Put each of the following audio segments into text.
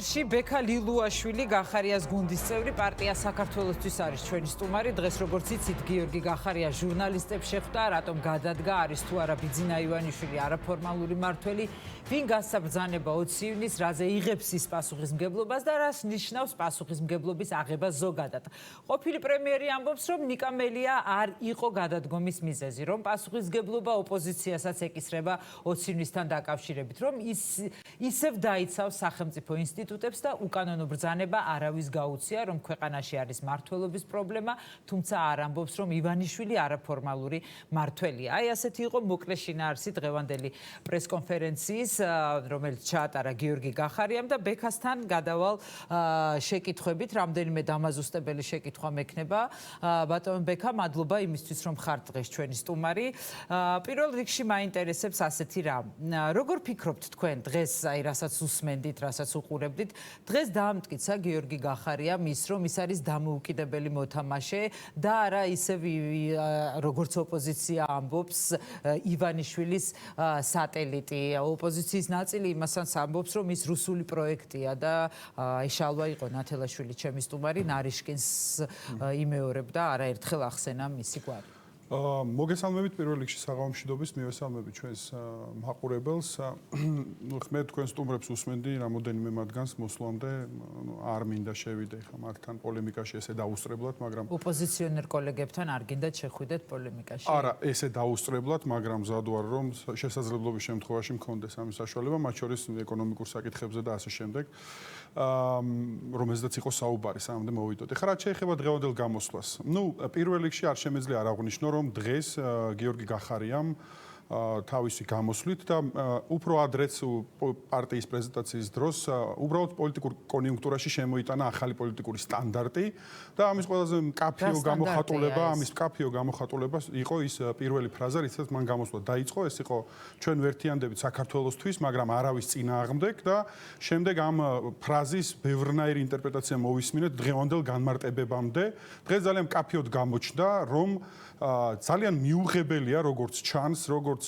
ეთერში ბექა ლილუაშვილი გახარიას გუნდის წევრი პარტია საქართველოსთვის არის ჩვენი სტუმარი. დღეს როგორც იცით, გიორგი გახარია ჟურნალისტებს შეხვდა, რატომ გადადგა, არის თუ არა ბიძინა ივანიშვილი არაფორმალური მმართველი, ვინ გასაბრძანება 20 ივნისს, რაზე იღებს ის პასუხისმგებლობას და რას ნიშნავს პასუხისმგებლობის აღება ზოგადად. ყოფილი პრემიერი ამბობს, რომ ნიკა მელია არ იყო გადადგომის მიზეზი, რომ პასუხისმგებლობა ოპოზიციასაც ეკისრება 20 ივნისთან დაკავშირებით, რომ ისევ დაიცავს სახელმწიფო ინსტიტუტებს და უკანონო ბრძანება არავის გაუწია, რომ ქვეყანაში არის მმართველობის პრობლემა, თუმცა არ ამბობს, რომ ივანიშვილი არაფორმალური მმართველია. აი ასეთი იყო მოკლე შინაარსი დღევანდელი პრესკონფერენციის, რომელიც ჩაატარა გიორგი გახარიამ და ბექასთან გადავალ შეკითხვებით, რამდენიმე დამაზუსტებელი შეკითხვა მექნება. ბატონ ბექა, მადლობა იმისთვის, რომ ხართ დღეს ჩვენი სტუმარი. პირველ რიგში მაინტერესებს ასეთი რამ. როგორ ფიქრობთ თქვენ დღეს, აი რასაც უსმენდით, რასაც უყურებდით, დღეს დაამტკიცა გიორგი გახარიამ ის, რომ ის არის დამოუკიდებელი მოთამაშე და არა ისევ როგორც ოპოზიცია ამბობს, ივანიშვილის სატელიტი. ოპოზიციის ნაწილი იმასაც ამბობს, რომ ის რუსული პროექტია და შალვა იყო ნათელაშვილი ჩემი სტუმარი, ნარიშკინს იმეორებდა, არაერთხელ ახსენა მისი გვარი. მოგესალმებით პირველ რიგში საღამომშვიდობის, მივესალმებით ჩვენს მაყურებელს. მე თქვენ სტუმრებს უსმენდი რამოდენიმე მათგანს მოსვლამდე, არ მინდა შევიდე ხა მათთან პოლემიკაში ესე დაუსწრებლად, მაგრამ ოპოზიციონერ კოლეგებთან არ გინდათ შეხვიდეთ პოლემიკაში? არა, ესე დაუსწრებლად, მაგრამ მზად ვარ, რომ შესაძლებლობის შემთხვევაში მქონდეს ამის საშუალება, მათ შორის ეკონომიკურ საკითხებზე და ასე შემდეგ. რომელზეც იყო საუბარი, სანამდე მოვიდოდი. ხა რაც შეეხება დღევანდელ გამოსვლას. პირველ რიგში არ შემეძლია არ აღვნიშნო, რომ დღეს გიორგი გახარიამ თავისი გამოსვლით და უფრო ადრეც პარტიის პრეზენტაციის დროს უბრალოდ პოლიტიკურ კონიუნქტურაში შემოიტანა ახალი პოლიტიკური სტანდარტი და ამის ყველაზე მკაფიო გამოხატულება იყო ის პირველი ფრაზა, რითაც მან გამოსვლა დაიწყო, ეს იყო ჩვენ ვერთიანდებით საქართველოსთვის, მაგრამ არავის წინააღმდეგ და შემდეგ ამ ფრაზის ბევრნაირი ინტერპრეტაცია მოვისმინეთ დღევანდელ განმარტებებამდე. დღეს ძალიან მკაფიოდ გამოჩნდა, რომ ძალიან მიუღებელია, როგორც ჩანს, როგორც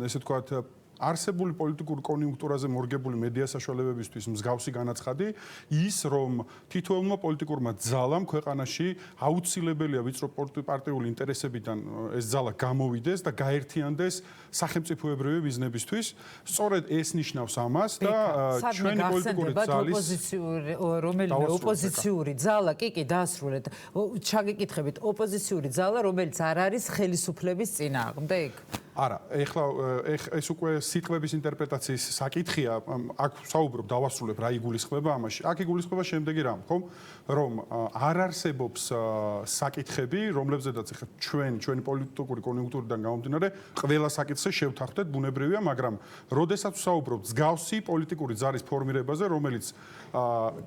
ესე ვთქვათ, არსებული პოლიტიკურ კონიუნქტურაზე მორგებული მედია საშუალებებისთვის მსგავსი განაცხადი ის, რომ თითოეულმა პოლიტიკურმა ძალამ ქვეყანაში აუცილებელია ვიწრო პარტიული ინტერესებიდან ეს ძალა გამოვიდეს და გაერთიანდეს სახელმწიფოებრივი ბიზნესისთვის. სწორედ ეს ნიშნავს ამას და ჩვენი პოლიტიკური ძალის რომელიმე ოპოზიციური ძალა, კი, დაასრულეთ. ჩაგიკითხებით, ოპოზიციური ძალა, რომელიც არ არის ხელისუფლების წინააღმდეგ? არა, ეხლა ეს უკვე სიტყვების ინტერპრეტაციის საკითხია, აქ საუბრობ, დავასრულებ რა იგულისხმება ამაში. აქ იგულისხმება შემდეგი რამ, ხომ? რომ არ არსებობს საკითხები, რომლებზედაც ეხლა ჩვენი პოლიტიკური კონიუნქტურიდან გამომდინარე, ყველა საკითხზე შევთანხმდეთ, ბუნებრივია, მაგრამ როდესაც საუბრობ მსგავსი პოლიტიკური ძალის ფორმირებაზე, რომელიც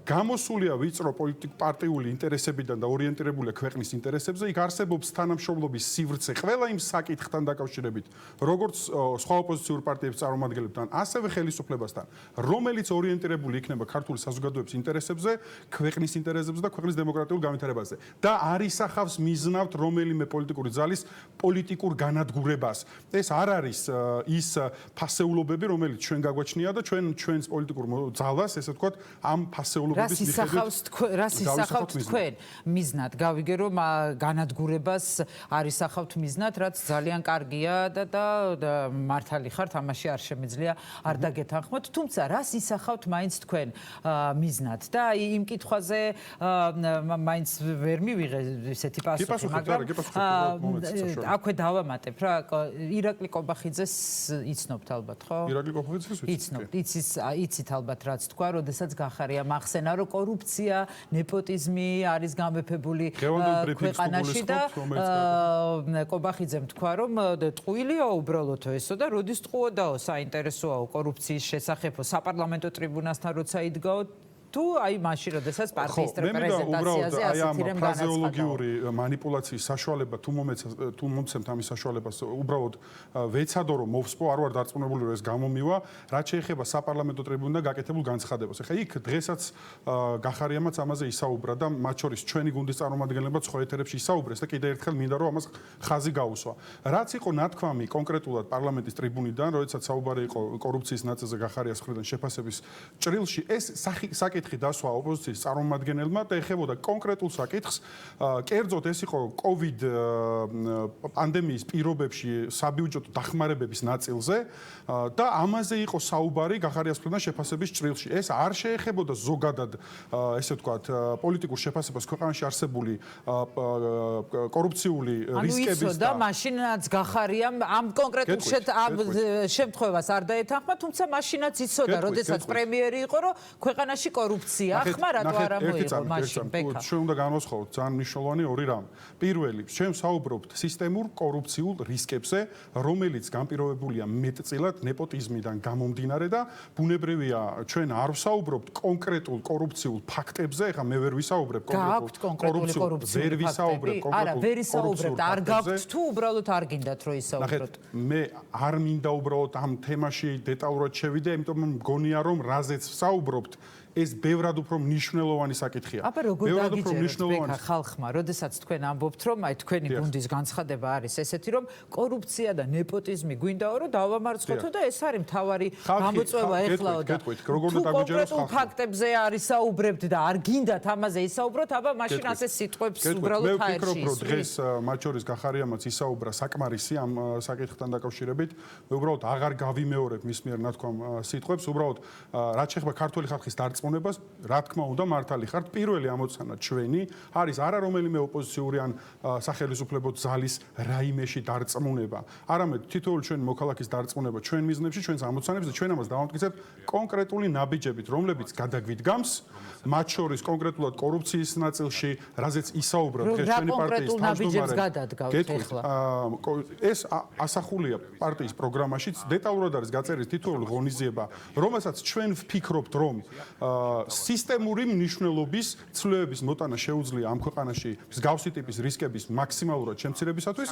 გამოსულია ვიწრო პარტიული ინტერესებიდან და ორიენტირებულია ქვეყნის ინტერესებზე, იქ არსებობს თანამშრომლობის სივრცე ყველა იმ საკითხთან დაკავშირებით, როგორც სხვა ოპოზიციურ პარტიების წარმომადგენლებთან, ასევე ხელისუფლებასთან, რომელიც ორიენტირებული იქნება ქართული საზოგადოების ინტერესებზე, ქვეყნის ინტერესებზე და ქვეყნის დემოკრატიულ განვითარებაზე და არ ისახავს მიზნავთ რომელიმე პოლიტიკური ძალის პოლიტიკურ განადგურებას. ეს არ არის ის ფასეულობები, რომელიც ჩვენ გაგვაჩნია და ჩვენს პოლიტიკურ ძალას, ესე ვთქვათ, ამ ფასეულობების მიხედვით რას ისახავთ თქვენ მიზნად? გავიგე, რომ განადგურებას არ ისახავთ მიზნად, რაც ძალიან კარგია და მართალი ხართ, ამაში არ შემიძლია არ დაგეთანხმოთ, თუმცა რას ისახავთ მაინც თქვენ მიზნად და იმ კითხვაზე მაინც ვერ მივიღე ესეთი პასუხი, მაგრამ აქვე დავამატებ რა, ირაკლი კობახიძეს იცნობთ ალბათ, ხო? ირაკლი კობახიძეს იცნობთ, იცით ალბათ რაც თქვა, როდესაც გახარია მახსენა, რომ კორუფცია, ნეპოტიზმი არის გამეფებული ქვეყანაში და კობახიძემ თქვა, რომ ტყუილია უბრალოდ ესო და როდის ტყუოდაო, საინტერესოა კორუფციის შესახებ საპარლამენტო ტრიბუნასთან როცა იდგაო თუ აი მაშინ როდესაც პარტიის პრეზენტაციაზე ასეთი რამ განაცხადა. ფრაზეოლოგიური манипуляციის საშუალება თუ მომცემთ ამის საშუალებას უბრალოდ ვეცადო რომ მოვსპო, არ ვარ დარწმუნებული რომ ეს გამომივა, რაც შეეხება საპარლამენტო ტრიბუნიდან გაკეთებულ განცხადებას. ეხლა იქ დღესაც გახარიამაც ამაზე ისაუბრა და მათ შორის ჩვენი გუნდის წარმომადგენლებმა სხვა ეთერებში ისაუბრეს და კიდევ ერთხელ მინდა რომ ამას ხაზი გაუსვა. რაც იყო ნათქვამი კონკრეტულად პარლამენტის ტრიბუნიდან, როდესაც საუბარი იყო კორუფციის ნაწილზე გახარიას მხრიდან შეფასების ჭრილში, ეს საკითხი საკითხი დასვა ოპოზიციის წარმომადგენელმა და ეხებოდა კონკრეტულ საკითხს. კერძოდ ეს იყო COVID პანდემიის პირობებში საბიუჯეტო დახმარებების ნაწილზე და ამაზე იყო საუბარი გახარიას მხრიდან შეფასების ჭრილში. ეს არ შეეხებოდა ზოგადად ესე ვთქვათ პოლიტიკურ შეფასებას ქვეყანაში არსებული კორუფციული რისკების და მაშინაც გახარიამ ამ კონკრეტულ შემთხვევას არ დაეთანხმა, თუმცა მაშინაც იცოდა, როდესაც პრემიერი იყო, რომ ქვეყანაში კორუფცია ახმა რატო არ მოიღო მაშინ ბექა. ჩვენ უნდა განვასხვაოთ ძალიან მნიშვნელოვანი ორი რამ. პირველი, ჩვენ საუბრობთ სისტემურ კორუფციულ რისკებზე, რომელიც განპირობებულია მეტწილად ნეპოტიზმიდან გამომდინარე და ბუნებრივია, ჩვენ არ ვსაუბრობთ კონკრეტულ კორუფციულ ფაქტებზე, ეხლა მე ვერ ვისაუბრებ კონკრეტულ კორუფციულ ფაქტებზე. არა, ვერ ისაუბრებთ, არ გაქვთ თუ უბრალოდ არ გინდათ რომ ისაუბროთ. მე არ მინდა უბრალოდ ამ თემაში დეტალურად შევიდე, იმიტომ რომ მგონია რომ რაზეც ვსაუბრობთ ეს ბევრად უფრო მნიშვნელოვანი საკითხია. აბა როგორ დაგიჯერებთ ხალხმა, როდესაც თქვენ ამბობთ, რომ აი თქვენი გუნდის განცხადება არის ესეთი, რომ კორუფცია და ნეპოტიზმი გვინდაო, რომ დავამარცხოთო და ეს არის მთავარი გამოწვევა ეხლაო და კონკრეტულ ფაქტებზე არის საუბრებთ და არ გინდათ ამაზე ისაუბროთ, აბა მაშინ ასე სიტყვებს უბრალოდ ჰაერში. მე ვფიქრობ, რომ დღეს მათ შორის გახარიამაც ისაუბრა საკმარისი ამ საკითხთან დაკავშირებით. მე უბრალოდ აღარ გავიმეორებ მის მიერ ნათქვამ სიტყვებს, უბრალოდ რაც შეეხება ქართული ხალხის დარწმუნებას, რა თქმა უნდა, მართალი ხართ. პირველი ამოცანა ჩვენი არის არა რომელიმე ოპოზიციური ან სახელმწიფო ძალის რაიმეში დარწმუნება. არამედ თითოეული ჩვენი მოქალაქის დარწმუნება ჩვენ მიზნებში, ჩვენს ამოცანებზე და ჩვენ ამას დავამტკიცებთ კონკრეტული ნაბიჯებით, რომლებიც გადაგვიდგამს, მათ შორის კონკრეტულად კორუფციის ნაწილში, რაზეც ისაუბრა დღეს ჩვენი პარტიის თავმჯდომარე. ეს ასახულია პარტიის პროგრამაშიც, დეტალურად არის გაწერილი თითოეული ღონისძიება, რომელსაც ჩვენ ვფიქრობთ, რომ სისტემური მნიშვნელობის ცვლილებების მოტანა შეუძლია ამ ქვეყანაში მსგავსი ტიპის რისკების მაქსიმალურად შემცირებისათვის,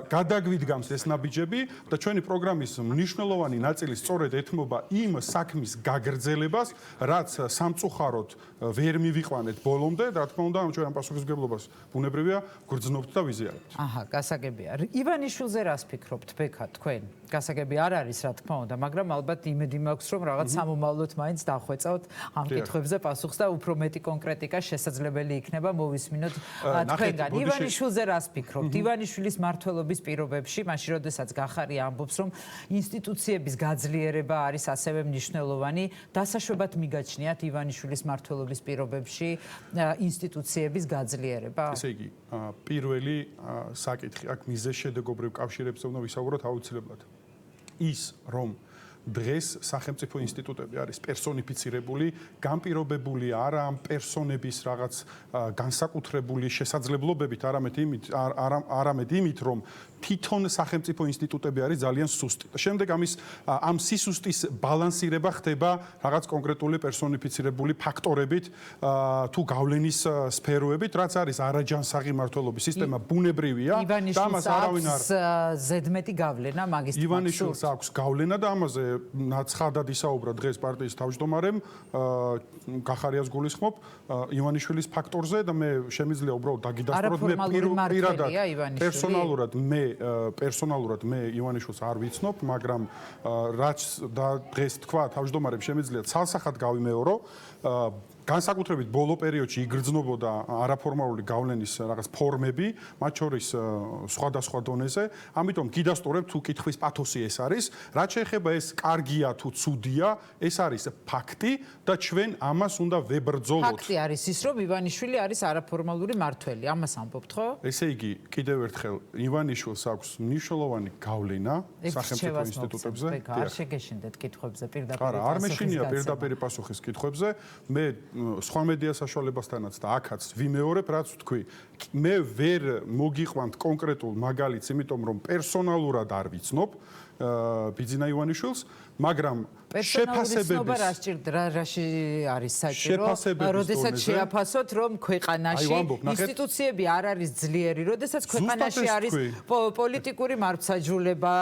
გადაგვიდგამს ეს ნაბიჯები და ჩვენი პროგრამის მნიშვნელოვანი ნაწილი სწორედ ეთმობა იმ საქმის გაგრძელებას, რაც სამწუხაროდ ვერ მივიყვანეთ ბოლომდე და რა თქმა უნდა ჩვენ ამ პასუხისმგებლობას ბუნებრივია გრძნობთ და ვიზიარებთ. აჰა, გასაგებია. ივანიშვილზე რას ფიქრობთ ბექა თქვენ? გასაგები არ არის რა თქმა უნდა, მაგრამ ალბათ იმედი მაქვს რომ რაღაც სამომავლოდ მაინც დახვეწავთ ამ კითხვებზე პასუხს და უფრო მეტი კონკრეტიკა შესაძლებელი იქნება მოვისმინოთ თქვენგან. ივანიშვილზე რას ფიქრობთ? ივანიშვილის მმართველობის პირობებში, მაშინ როდესაც გახარია ამბობს რომ ინსტიტუციების გაძლიერება არის ასევე მნიშვნელოვანი, დასაშვებად მიგაჩნიათ ივანიშვილის მმართველობის პირობებში ინსტიტუციების გაძლიერება? ესე იგი, პირველი საკითხი აქ მიზეზშედეგობრივ კავშირებზე უნდა ვისაუბროთ აუცილებლად. ის რომ დღეს სახელმწიფო ინსტიტუტები არის პერსონიფიცირებული, განპირობებული არა ამ პერსონების რაღაც განსაკუთრებული შესაძლებლობებით, არამედ იმით, რომ თვითონ სახელმწიფო ინსტიტუტები არის ძალიან სუსტი. შემდეგ ამ სისუსტის ბალანსირება ხდება რაღაც კონკრეტული პერსონიფიცირებული ფაქტორებით თუ გავლენის სფეროებით, რაც არის არაჯანსაღი მმართველობის სისტემა ბუნებრივია და ამას არავინ არ ზედმეტი გავლენა მაგის თვალსაჩინო. ივანიშვილს აქვს გავლენა და ამაზე ნაცხადად ისაუბრა დღეს პარტიის თავმჯდომარემ გახარიას გულისხმობ ივანიშვილის ფაქტორზე და მე შემიძლია უბრალოდ დაგიდასტუროთ მე პერსონალურად მე ივანიშვილს არ ვიცნობ, მაგრამ რაც დღეს თქვა თავმჯდომარემ შემიძლია ცალსახად გავიმეორო განსაკუთრებით ბოლო პერიოდში იგრძნობოდა არაფორმალური გავლენის რაღაც ფორმები, მათ შორის სხვადასხვა დონეზე, ამიტომ გიდასტურებ თუ კითხვის პათოსი ეს არის, რაც შეეხება ეს კარგია თუ ცუდია, ეს არის ფაქტი და ჩვენ ამას უნდა ვებრძოლოთ. ფაქტი არის ის, რომ ივანიშვილი არის არაფორმალური მმართველი, ამას ამბობთ, ხო? ესე იგი, კიდევ ერთხელ, ივანიშვილს აქვს მნიშვნელოვანი გავლენა სახელმწიფო ინსტიტუტებზე. არ შეგეშინდეთ კითხვებზე პირდაპირ. არა, არ მეშინია პირდაპირ პასუხის კითხვებზე. მე სხვა მედია საშუალებასთანაც და აქაც ვიმეორებ, რაც ვთქვი. მე ვერ მოგიყვანთ კონკრეტულ მაგალითს, იმიტომ რომ პერსონალურად არ ვიცნობ ბიძინა ივანიშვილს, მაგრამ შეფასებების რაში არის საჭირო, როდესაც შეაფასოთ, რომ ქვეყანაში ინსტიტუციები არ არის ძლიერი, როდესაც ქვეყანაში არის პოლიტიკური მარცხაჯულება,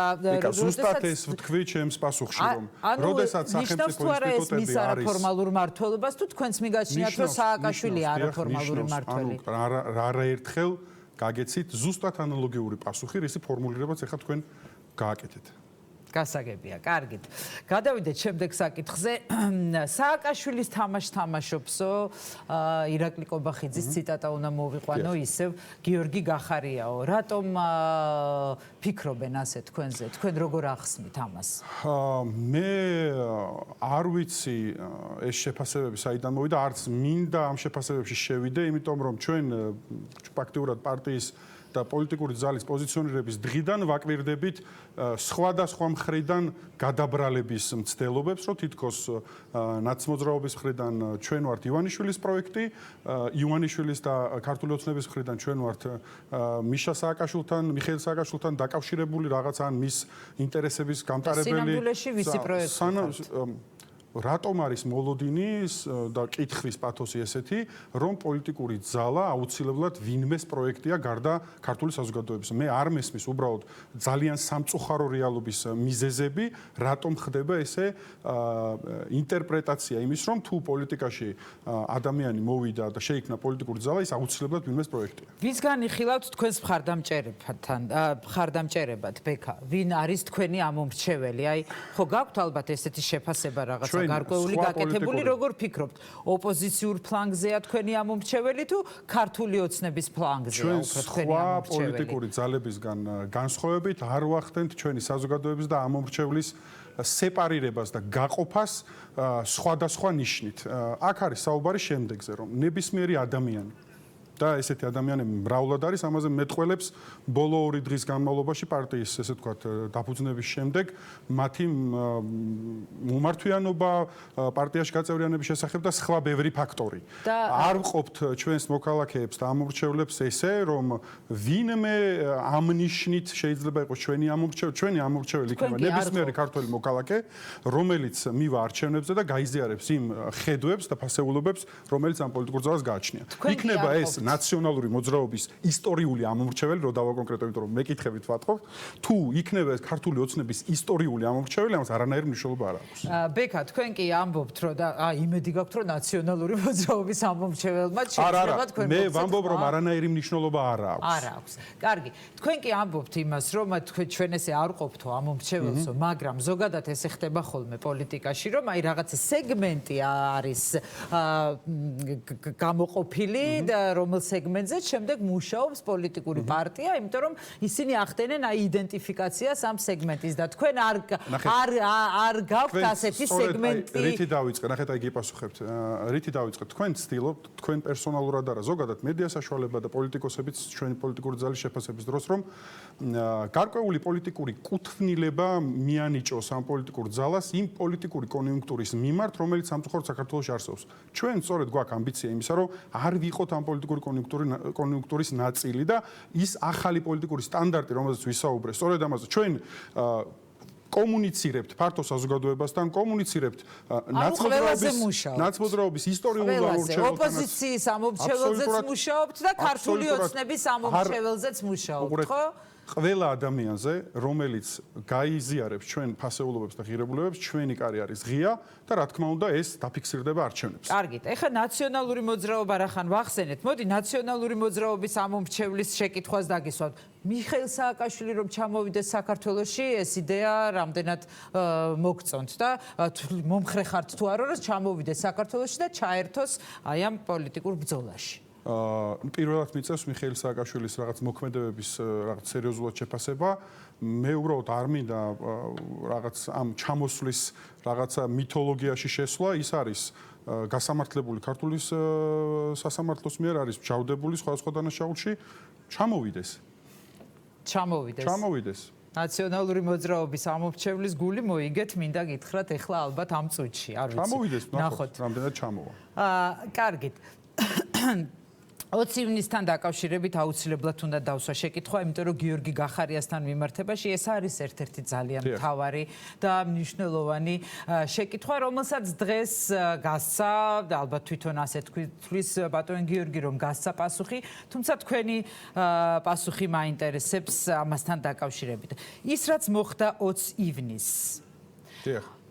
ზუსტად ეს ვთქვი ჩემს პასუხში, რომ როდესაც სახელმწიფო ინსტიტუტები არის არაფორმალურ მმართველობას, თუ თქვენს მიგაჩნიათ, რომ სააკაშვილი არაფორმალური მმართველი. არაერთხელ გაგეცით ზუსტად ანალოგიური პასუხი, რისი ფორმულირებაც ახლა თქვენ გააკეთეთ. გასაგებია, კარგით. გადავიდეთ შემდეგ საკითხზე. სააკაშვილის თამაშს თამაშობსო, ირაკლი კობახიძის ციტატა უნდა მოვიყვანო ისევ გიორგი გახარიაო. რატომ ფიქრობენ ასე თქვენზე? თქვენ როგორ ახსნით ამას? მე არ ვიცი ეს შეფასებები საიდან მოვიდა, არც მინდა ამ შეფასებებში შევიდე, იმიტომ რომ ჩვენ ფაქტიურად პარტიის და პოლიტიკური ძალის პოზიციონირების დღიდან ვაკვირდებით სხვადასხვა მხრიდან გადაბრალების მცდელობებს, რომ თითქოს ნაცმოძრაობის მხრიდან ჩვენ ვართ ივანიშვილის პროექტი, ივანიშვილის და ქართული ოცნების მხრიდან ჩვენ ვართ მიშა სააკაშვილთან, მიხეილ სააკაშვილთან დაკავშირებული რაღაც ან მის ინტერესების გამტარებელი. სინამდვილეში ვისი პროექტი? რატომ არის მოლოდინი და კითხვის პათოსი ესეთი, რომ პოლიტიკური ძალა აუცილებლად ვინმეს პროექტია გარდა ქართული საზოგადოების. მე არ მესმის უბრალოდ ძალიან სამწუხარო რეალობის მიზეზები, რატომ ხდება ესე ინტერპრეტაცია იმის, რომ თუ პოლიტიკაში ადამიანი მოვიდა და შეიქმნა პოლიტიკური ძალა, ის აუცილებლად ვინმეს პროექტია. ვისგან იხილავთ თქვენს მხარდამჭერებად, ბექა? ვინ არის თქვენი ამომრჩეველი? აი, ხო გაქვთ ალბათ ესეთი შეფასება რაღაცა გარკვეული გაკეთებული, როგორ ფიქრობთ? ოპოზიციურ ფლანგზეა თქვენი ამომრჩეველი თუ ქართული ოცნების ფლანგზეა უფრო თქვენი ამომრჩეველი? სხვა პოლიტიკური ძალებისგან განსხვავებით არ ვახდენთ ჩვენი საზოგადოების და ამომრჩევლის სეპარირებას და გაყოფას სხვადასხვა ნიშნით. აქ არის საუბარი შემდეგზე, რომ ნებისმიერი ადამიანი და ესეთი ადამიანები მრავლად არის, ამაზე მეტყველებს ბოლო 2 დღის განმავლობაში პარტიის, ესე ვთქვათ, დაფუძნების შემდეგ მათი მომართვიანობა პარტიაში გაწევრიანების შესახებ და სხვა ბევრი ფაქტორი. არ ვყოფთ ჩვენს მოქალაქეებს და ამომრჩევლებს ესე, რომ ვინმე ამ ნიშნით შეიძლება იყოს ჩვენი ამომრჩეველი იქნება ნებისმიერი ქართველი მოქალაქე, რომელიც მივა არჩევნებზე და გაიზიარებს იმ ხედვებს და ფასეულობებს, რომელიც ამ პოლიტიკურ ძალას გააჩნია. იქნება ეს ნაციონალური მოძრაობის ისტორიული ამომრჩეველი, რო დავაკონკრეტო, იმიტომ რომ მეკითხებით ვატყობ, თუ იქნება ეს ქართული ოცნების ისტორიული ამომრჩეველი, ამას არანაირი მნიშვნელობა არ აქვს. ბექა, თქვენ კი ამბობთ, რომ იმედი გაქვთ, რომ ნაციონალური მოძრაობის ამომრჩეველმა შეიძლება თქვენ მე ვამბობ, რომ არანაირი მნიშვნელობა არ აქვს. არ აქვს. კარგი. თქვენ კი ამბობთ იმას, რომ ჩვენ ესე არ ყოფთო ამომრჩეველსო, მაგრამ ზოგადად ესე ხდება ხოლმე პოლიტიკაში, რომ აი რაღაცა სეგმენტი არის გამოყოფილი და რომ სეგმენტზე შემდეგ მუშაობს პოლიტიკური პარტია, იმიტომ რომ ისინი ახდენენ იდენტიფიკაციას ამ სეგმენტის და თქვენ არ გაქვთ ასეთი სეგმენტი. რითი დავიწყე? ნახეთ, აი გიპასუხებთ. რითი დავიწყე? თქვენ ცდილობთ, თქვენ პერსონალურად არა, ზოგადად მედია საშუალება და პოლიტიკოსებიც ჩვენი პოლიტიკური ძალის შეფასების დროს, რომ გარკვეული პოლიტიკური კუთვნილება მიანიჭოს ამ პოლიტიკურ ძალას იმ პოლიტიკური კონიუნქტურის მიმართ, რომელიც სამწუხაროდ საქართველოში არსებობს. ჩვენ სწორედ გვაქვს ამბიცია იმისა, რომ არ ვიყოთ ამ პოლიტიკური კონიუნქტურის ნაწილი და ის ახალი პოლიტიკური სტანდარტი, რომელზეც ვისაუბრე, სწორედ ამაზე ჩვენ კომუნიცირებთ ფართო საზოგადოებასთან, კომუნიცირებთ ნაცმოძრაობის ისტორიულ ამომრჩეველთან, ოპოზიციის ამომრჩეველზეც მუშაობთ და ქართული ოცნების ამომრჩეველზეც მუშაობთ, ხო? ყველა ადამიანზე, რომელიც გაიზიარებს ჩვენ ფასეულობებს და ღირებულებებს, ჩვენი კარი არის ღია და რა თქმა უნდა ეს დაფიქსირდება არჩევნებში. კარგით, ეხლა ნაციონალური მოძრაობა რახან ვახსენეთ. მოდი ნაციონალური მოძრაობის ამომრჩევლის შეკითხვას დაგისვამთ. მიხეილ სააკაშვილი რომ ჩამოვიდეს საქართველოში, ეს იდეა რამდენად მოგწონთ და მომხრე ხართ თუ არა, რომ ჩამოვიდეს საქართველოში და ჩაერთოს აი ამ პოლიტიკურ ბრძოლაში? პირველად მიწევს მიხეილ სააკაშვილის რაღაც მოქმედებების რაღაც სერიოზულად შეფასება. მე უბრალოდ არ მინდა რაღაც ამ ჩამოსვლის რაღაცა მითოლოგიაში შესვლა, ის არის გასამართლებული ქართულის სასამართლოს მიერ, არის ჯავდებული სხვადასხვა დანაშაულში, ჩამოვიდეს. ნაციონალური მოძრაობის ამომრჩევლის გული მოიგეთ, მინდა გითხრათ ეხლა ალბათ ამ წუთში, არ ვიცი. ჩამოვიდეს, ნახოთ, რამდენად ჩამოვა. კარგით. 20 ივნისთან დაკავშირებით აუცილებლად უნდა დავსვა შეკითხვა, იმიტომ რომ გიორგი გახარიასთან მიმართებაში ეს არის ერთ-ერთი ძალიან მთავარი და მნიშვნელოვანი შეკითხვა, რომელსაც დღეს გასცა და ალბათ თვითონ ასე თქვის ბატონ გიორგი, რომ გასცა პასუხი, თუმცა თქვენი პასუხი მაინტერესებს ამასთან დაკავშირებით. ის რაც მოხდა 20 ივნისს.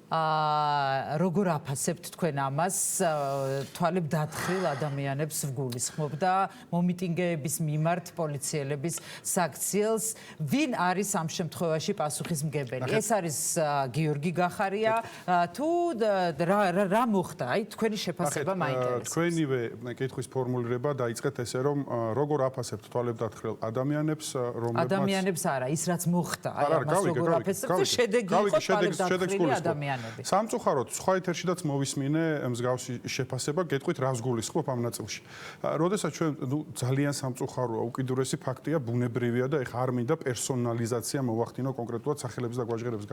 როგორ აფასებთ თქვენ ამას თვალებ დათხრილ ადამიანებს ვგულისხმობ და მომიტინგეების მიმართ პოლიციელების საქციელს ვინ არის ამ შემთხვევაში პასუხისმგებელი ეს არის გიორგი გახარია თუ რა მოხდა აი თქვენი შეფასება მაინტერესებს თქვენივე კითხვის ფორმულირება დაიწყეთ ესე რომ როგორ აფასებთ თვალებ დათხრილ ადამიანებს რომლებმაც ადამიანებს არა ის რაც მოხდა აი ამას როგორ აფასებთ შედეგი იყო თვალებ დათხრილი ადამიანები სამწუხაროდ სხვა ეთერშიდაც მოვისმინე მსგავსი შეფასება გეტყვით რას გულისხმობ ამ ნაწილში. როდესაც ჩვენ ძალიან სამწუხაროა უკიდურესი ფაქტია ბუნებრივია და ეხა არ მინდა პერსონალიზაცია მოვახდინო კონკრეტულად სახელების და გვაჟღერების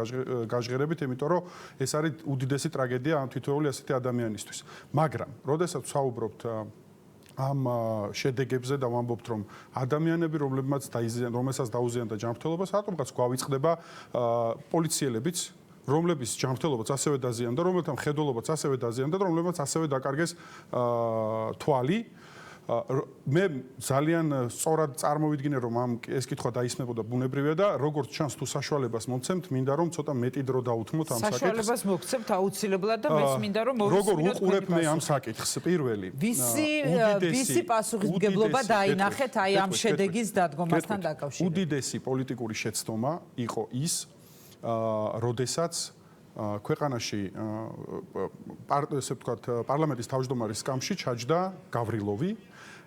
გაჟღერებით, იმიტომ რომ ეს არის უდიდესი ტრაგედია ამ თითოეული ასეთი ადამიანისთვის. მაგრამ როდესაც ვსაუბრობთ ამ შედეგებზე და ვამბობთ რომ ადამიანები რომელსაც დაუზიანდა ჯანმრთელობა რატომღაც გვავიწყდება პოლიციელებიც რომლების ჯანმრთელობაც ასევე დაზიანდა, რომელთა მხედველობაც ასევე დაზიანდა და რომლებმაც ასევე დაკარგეს თვალი. მე ძალიან სწორად წარმოვიდგინე რომ ამ ეს კითხვა დაისმებოდა ბუნებრივია და როგორც ჩანს თუ საშუალებას მომცემთ, მინდა რომ ცოტა მეტი დრო დაუთმოთ ამ საკითხს. საშუალებას მოგცემთ აუცილებლად და მეც მინდა რომ მოვისმინოთ როგორ უყურებ მე ამ საკითხს პირველი. ვისი პასუხისმგებლობა დაინახეთ აი ამ შედეგის დადგომასთან დაკავშირებით? უდიდესი პოლიტიკური შეცდომა იყო ის როდესაც ქვეყანაში ესე ვთქვათ პარლამენტის თავმჯდომარის სკამში ჩაჯდა გავრილოვი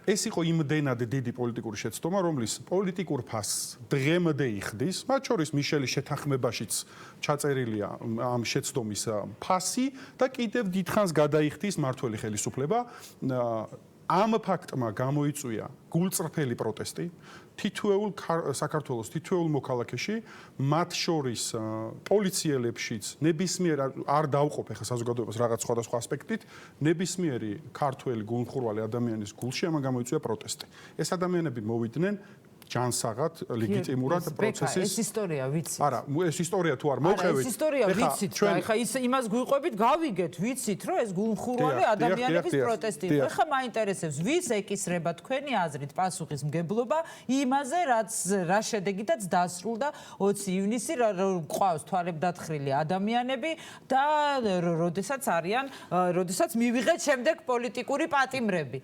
ეს იყო იმდენად დიდი პოლიტიკური შეცდომა რომლის პოლიტიკურ ფასს დღემდე იხდის მათ შორის მიშელის შეთანხმებაშიც ჩაწერილია ამ შეცდომის ფასი და კიდევ დიდხანს გადაიხდის მართველი ხელისუფლება ამ ფაქტმა გამოიწვია გულწრფელი პროტესტი თითოეულ საქართველოს თითოეულ მოქალაქეში მათ შორის პოლიციელებშიც ნებისმიერ არ დავყოფ ახლა საზოგადოებას რაღაც სხვადასხვა ასპექტით ნებისმიერი ქართველი გულმხურვალი ადამიანის გულში ამან გამოიწვია პროტესტი ეს ადამიანები მოვიდნენ ჯანსაღად ლეგიტიმურად პროცესის ეს ისტორია ვიცით არა ეს ისტორია თუ არ მოვყევით ეს ისტორია ვიცით ხა ის იმას გვიყვებით გავიგეთ ვიცით რომ ეს გულმხურვალი ადამიანების პროტესტი იყო ხა მაინტერესებს ვის ეკისრება თქვენი აზრით პასუხისმგებლობა იმაზე რა შედეგითაც დასრულდა 20 ივნისი ყავს თვალებ დათხრილი ადამიანები და როდესაც მივიღეთ შემდეგ პოლიტიკური პატიმრები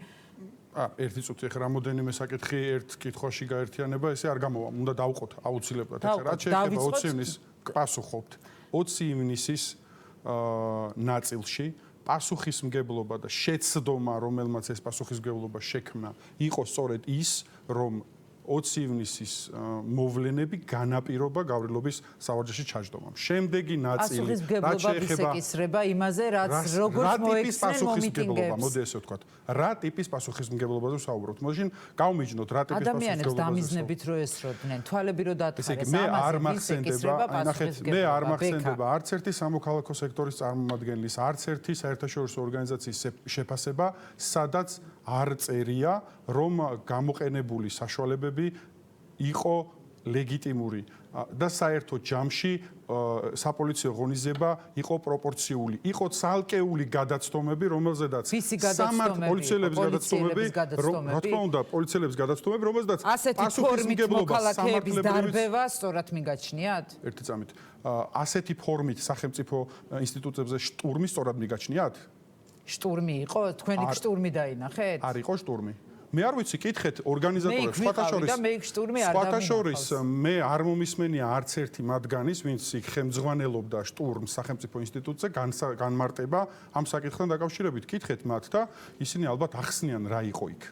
ერთი წუთი ახლა რამოდენიმე საკითხი ერთ კითხვაში გაერთიანება, ესე არ გამოვა. უნდა დავყოთ აუცილებლად. ახლა რაც შეეხება 20 ივნისს პასუხობთ. 20 ივნისის ნაწილში პასუხისმგებლობა და შეცდომა, რომელმაც ეს პასუხისმგებლობა შექმნა, იყო სწორედ ის, რომ 20 ივნისის მოვლენები განაპირობა გავრილობის სავარჯიში ჩაჯდომამ. შემდეგი ნაწილი რაც შეეხება ეკისრება იმაზე, რაც როგორც მოექცნენ მომიტინგეებს. მოდი ესე ვთქვათ. რა ტიპის პასუხისმგებლობაზე ვსაუბრობთ? მოდით გავმიჯნოთ რა ტიპის ადამიანებს დამიზნებით რო ესროდნენ, თვალები რო დათხარეს, მე არ მახსენდება არც ერთი სამოქალაქო სექტორის წარმომადგენლის, არც ერთი საერთაშორისო ორგანიზაციის შეფასება, სადაც არ წერია, რომ გამოყენებული საშუალებები იყო ლეგიტიმური და საერთო ჯამში საპოლიციო ღონისძიება იყო პროპორციული. იყო ცალკეული გადაცდომები, რომელზედაც პოლიციელების გადაცდომები, რა თქმა უნდა, პოლიციელების გადაცდომები, რომელზედაც პასუხისმგებლობა მოქალაქეების დარბევა სწორად მიგაჩნიათ? ერთი წამით. ასეთი ფორმით სახელმწიფო ინსტიტუტებზე შტურმი სწორად მიგაჩნიათ? შტურმი იყო? თქვენი შტურმი დაინახეთ? არ იყო შტურმი. მე არ ვიცი, კითხეთ ორგანიზატორებს, სხვათა შორის მე არ მომისმენია არც ერთი მათგანის, ვინც იქ ხელმძღვანელობდა შტურმს სახელმწიფო ინსტიტუტზე, განმარტება ამ საკითხთან დაკავშირებით. კითხეთ მათ და ისინი ალბათ ახსნიან რა იყო იქ.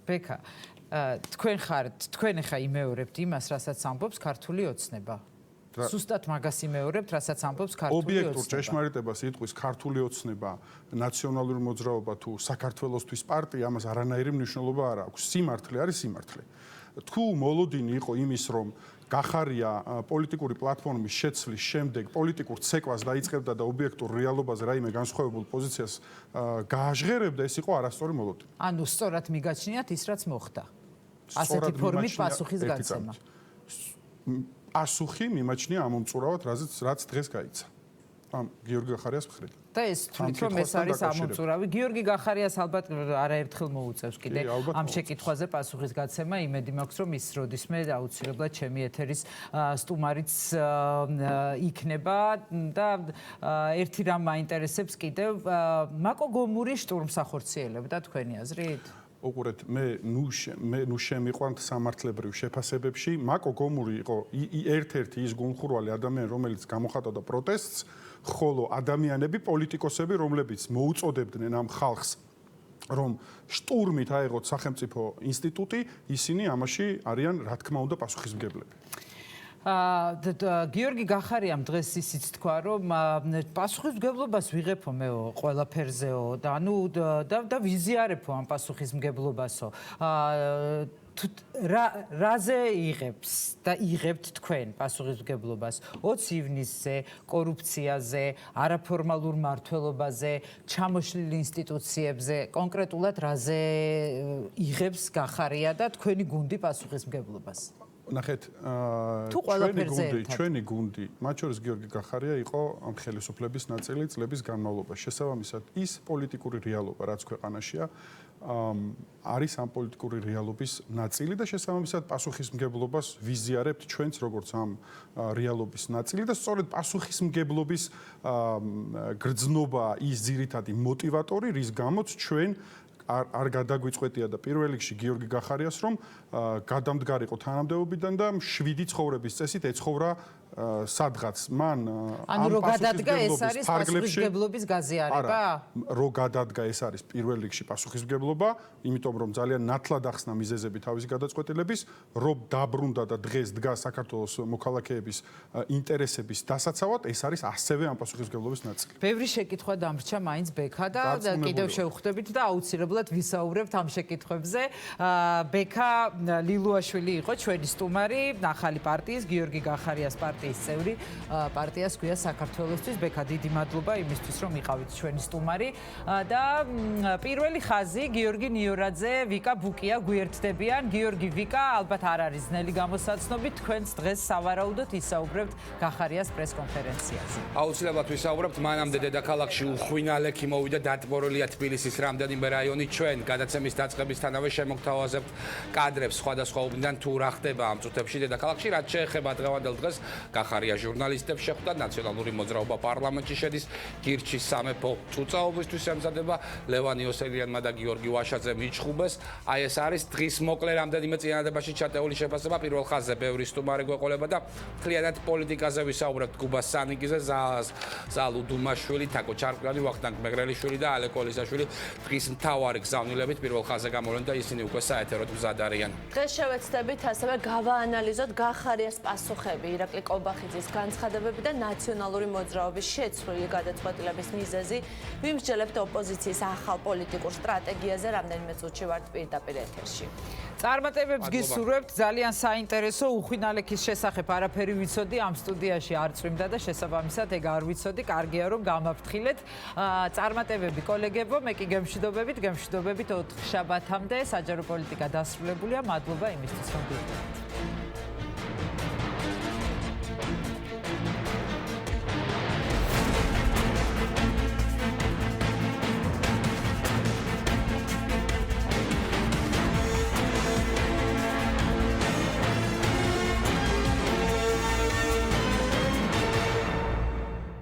ბექა, თქვენ ხა იმეორებთ იმას, რასაც ამბობს ქართული ოცნება. სუსტად მაგას იმეორებთ, რასაც ამბობს ქართული ოცნება. ობიექტურ ჭეშმარიტებას იტყვის ქართული ოცნება, ნაციონალური მოძრაობა თუ საქართველოსთვის პარტია, ამას არანაირი მნიშვნელობა არ აქვს. სიმართლე არის სიმართლე. თუ მოლოდინი იყო იმის, რომ გახარია პოლიტიკური პლატფორმის შეცვლის შემდეგ პოლიტიკურ ცეკვას დაიწყებდა და ობიექტურ რეალობაზე რაიმე განსხვავებულ პოზიციას გააჟღერებდა, ეს იყო არასწორი მოლოდინი. ანუ სწორად მიგაჩნიათ ის, რაც მოხდა. ასეთი ფორმით პასუხის გაცემა. პასუხი მიმაჩნია ამ მომწურავად, რაც დღეს გაიცა. ამ გიორგი გახარიას მხრიდან. და ეს თვლით რომ ეს არის ამოწურავი. გიორგი გახარიას ალბათ არაერთხელ მოუწევს კიდე ამ შეკითხვაზე პასუხისგაცემა. იმედი მაქვს რომ ის როდისმე აუცილებლად ჩემი ეთერის სტუმარიც იქნება და ერთი რამ მაინტერესებს კიდევ მაკო გომური შტურმსახორციელებდა თქვენი აზრით? უყურეთ, მე ნუ შემიყვანთ სამართლებრივ შეფასებებში. მაკო გომური იყო ერთ-ერთი ის გულმხურვალი ადამიანი, რომელიც გამოხატავდა პროტესტს, ხოლო ადამიანები, პოლიტიკოსები, რომლებიც მოუწოდებდნენ ამ ხალხს, რომ შტურმით აეღოთ სახელმწიფო ინსტიტუტი, ისინი ამაში არიან, რა თქმა უნდა, პასუხისმგებლები. გიორგი გახარიამ დღეს ისიც თქვა, რომ პასუხისმგებლობას ვიღებო მეო ყველაფერზეო და ანუ და ვიზიარებო ამ პასუხისმგებლობასო. რაზე იღებს და იღებთ თქვენ პასუხისმგებლობას 20 ივნისზე, კორუფციაზე, არაფორმალურ მმართველობაზე, ჩამოშლილ ინსტიტუციებზე, კონკრეტულად რაზე იღებს გახარია და თქვენი გუნდი პასუხისმგებლობას? ნახეთ, ჩვენი გუნდი, მათ შორის გიორგი გახარია იყო ამ ხელისუფლების ნაწილი წლების განმავლობაში. შესაბამისად, ის პოლიტიკური რეალობა, რაც ქვეყანაშია, არის ამ პოლიტიკური რეალობის ნაწილი და შესაბამისად პასუხისმგებლობას ვიზიარებთ ჩვენც როგორც ამ რეალობის ნაწილი და სწორედ პასუხისმგებლობის გრძნობა ის ძირითადი მოტივატორი, რის გამოც ჩვენ არ გადაგვიწყვეტია და პირველ რიგში გიორგი გახარიას რომ გადამდგარიყო თანამდებობიდან და 7 ცხოვრების წესით ეცხოვრა სადღაც მან ანუ რო გადადგა ეს არის პასუხისმგებლობის გაზიარება? რო გადადგა ეს არის პირველ რიგში პასუხისმგებლობა, იმიტომ რომ ძალიან ნათლად ახსნა მიზეზები თავისი გადაწყვეტილების, რო დაბრუნდა და დღეს დგას საქართველოს მოქალაქეების ინტერესების დასაცავად, ეს არის ასევე ამ პასუხისმგებლობის ნაწილი. ბევრი შეკითხვა დამრჩა მაინც ბექა და კიდევ შევხვდებით და აუცილებლად ვისაუბრებთ ამ შეკითხვებზე. ბექა ლილუაშვილი იყო ჩვენი სტუმარი, ახალი პარტიის გიორგი გახარიას პარტიის წევრი, პარტიას ქვია საქართველოსთვის. ბექა, დიდი მადლობა იმისთვის, რომ იყავით ჩვენი სტუმარი და პირველი ხაზი გიორგი ნიორაძე, ვიკა ბუკია გვერდდებიან. გიორგი, ვიკა, ალბათ არ არის ძნელი გამოსაცნობი, თქვენც დღეს სავარაუდოდ ისაუბრებთ გახარიას პრესკონფერენციაზე. აუცილებლად ვისაუბრებთ, მანამდე დედაქალაქში უხვინალექი მოვიდა, დატბორილია თბილისის რამდენიმე რაიონი. ჩვენ გადაცემის დაწყებისთანავე შემოგთავაზებთ კადრებს სხვადასხვა უბნიდან თუ რა ხდება ამ წუთებში დედაქალაქში, რაც შეეხება დღევანდელ დღეს. გახარია ჟურნალისტებს შეხვდა, ნაციონალური მოძრაობა პარლამენტში შედის, გირჩის სამეფო წუწაობისთვის ემზადება, ლევან იოსელიანმა და გიორგი ვაშაძემ იჩხუბეს. აი ეს არის დღის მოკლე რამდენიმე წინადადებაში ჩატეული შეფასება. პირველ ხაზზე ბევრი სტუმარი გვეყოლება და მთლიანად პოლიტიკაზე ვისაუბრებთ. გუბა სანიკიძე, ზალუ დუმაშვილი, თაკო ჩარკვიანი, ვახტანგ მეგრელიშვილი და ალეკო ლისაშვილი დღის მთავარი გზავნილებით პირველ ხაზზე გამოვლენ და ისინი უკვე საეთეროდ მზად არიან. დღეს შევეცდებით ასევე გავაანალიზოთ გახარიას პასუხები ირაკლი კობახიძის განცხადებები და ნაციონალური მოძრაობის შეცვლილი გადაწყვეტილების მიზეზი. ვიმსჯელებთ ოპოზიციის ახალ პოლიტიკურ სტრატეგიაზე, რამდენიმე წუთში ვართ პირდაპირ ეთერში. წარმატებებს გისურვებთ, ძალიან საინტერესო უხვინალექის შესახებ არაფერი ვიცოდი, ამ სტუდიაში არ წვიმდა და შესაბამისად ეგ არ ვიცოდი, კარგია რომ გამაფრთხილეთ. წარმატებები კოლეგებო, მე კი გემშვიდობებით 4 შაბათამდე საჯარო პოლიტიკა დასრულებულია. მადლობა იმისთვის რომ გიყვართ.